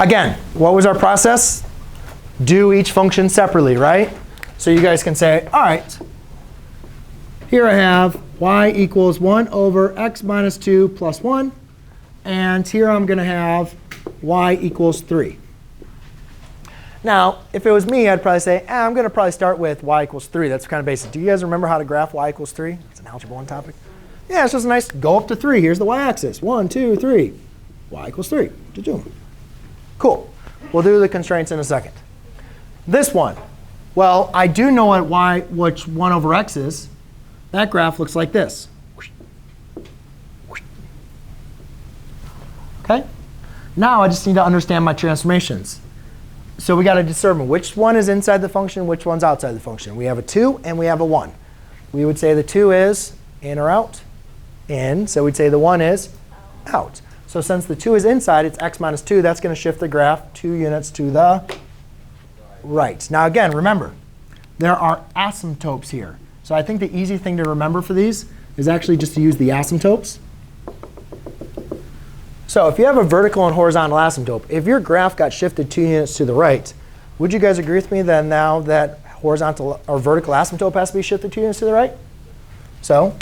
Again, what was our process? Do each function separately, right? So you guys can say, all right, here I have y equals 1 over x minus 2 plus 1. And here I'm going to have y equals 3. Now, if it was me, I'd probably say, I'm going to probably start with y equals 3. That's kind of basic. Do you guys remember how to graph y equals 3? It's an Algebra 1 topic. Yeah, it's just a nice go up to 3. Here's the y-axis. 1, 2, 3. Y equals 3. Cool. We'll do the constraints in a second. This one. Well, I do know which 1 over x is. That graph looks like this. OK? Now I just need to understand my transformations. So we got to determine which one is inside the function, which one's outside the function. We have a 2 and we have a 1. We would say the 2 is in or out? In. So we'd say the 1 is out. So since the 2 is inside, it's x minus 2. That's going to shift the graph 2 units to the right. Now again, remember, there are asymptotes here. So I think the easy thing to remember for these is actually just to use the asymptotes. So if you have a vertical and horizontal asymptote, if your graph got shifted 2 units to the right, would you guys agree with me that now that horizontal or vertical asymptote has to be shifted 2 units to the right? So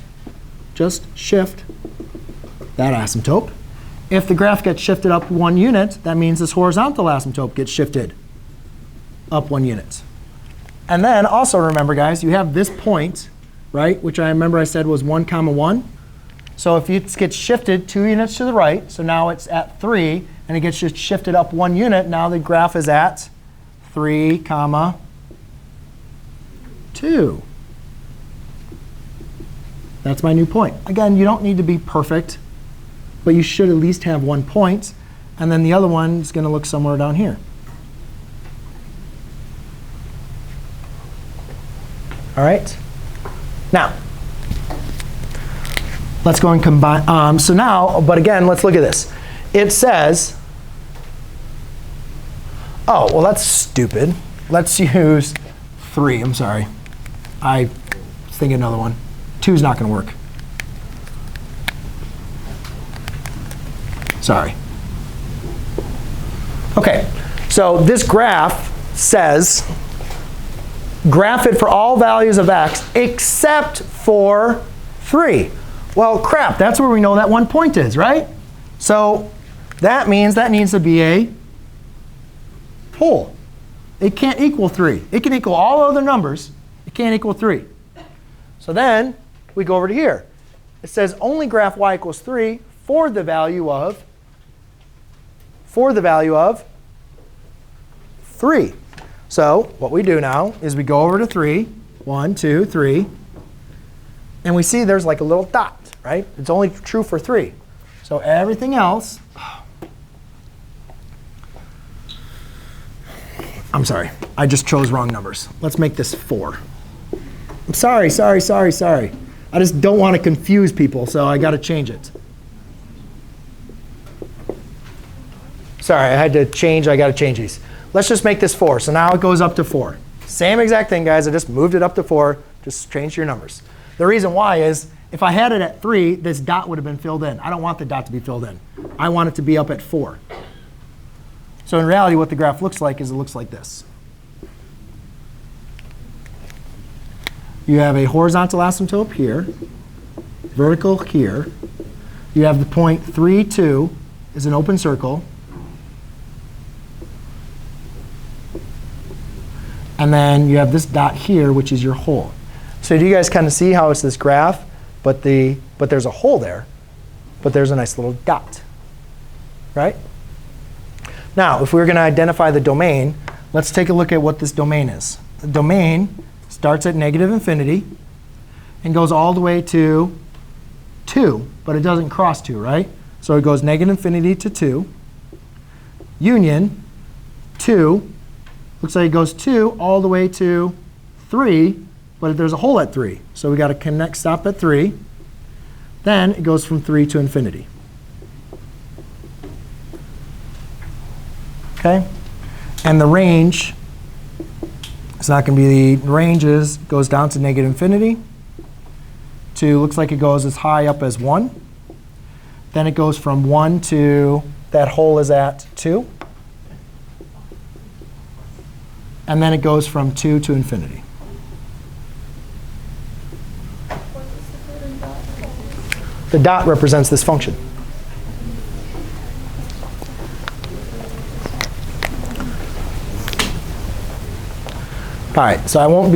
just shift that asymptote. If the graph gets shifted up 1 unit, that means this horizontal asymptote gets shifted up 1 unit. And then also remember, guys, you have this point, right, which I remember I said was 1, 1. So if it gets shifted 2 units to the right, so now it's at 3, and it gets just shifted up 1 unit, now the graph is at 3, 2. That's my new point. Again, you don't need to be perfect, but you should at least have 1 point. And then the other one is going to look somewhere down here. All right? Now, let's go and combine. So now, but again, let's look at this. It says, oh, well, that's stupid. Let's use 3. I'm sorry. I was thinking another one. 2 is not going to work. Sorry. OK, so this graph says, graph it for all values of x except for 3. Well, crap, that's where we know that 1 point is, right? So that means that needs to be a whole. It can't equal 3. It can equal all other numbers. It can't equal 3. So then we go over to here. It says only graph y equals 3 for the value of 3. So what we do now is we go over to 3. 1, 2, 3. And we see there's like a little dot, right? It's only true for 3. So everything else, I'm sorry. I just chose wrong numbers. Let's make this 4. I'm sorry. I just don't want to confuse people, so I got to change it. Sorry, I had to change. I got to change these. Let's just make this 4. So now it goes up to 4. Same exact thing, guys. I just moved it up to 4. Just change your numbers. The reason why is if I had it at 3, this dot would have been filled in. I don't want the dot to be filled in. I want it to be up at 4. So in reality, what the graph looks like is it looks like this. You have a horizontal asymptote here, vertical here. You have the point 3, 2 is an open circle. And then you have this dot here, which is your hole. So do you guys kind of see how it's this graph, but there's a hole there, but there's a nice little dot, right? Now, if we were going to identify the domain, let's take a look at what this domain is. The domain starts at -infinity and goes all the way to 2, but it doesn't cross 2, right? So it goes -infinity to 2, union 2, looks like it goes 2 all the way to 3, but there's a hole at 3. So we got to stop at 3. Then it goes from 3 to infinity. OK? And the range is not going to be the ranges goes down to -infinity to looks like it goes as high up as 1. Then it goes from 1 to that hole is at 2. and then it goes from 2 to infinity. The dot represents this function. All right, so I won't be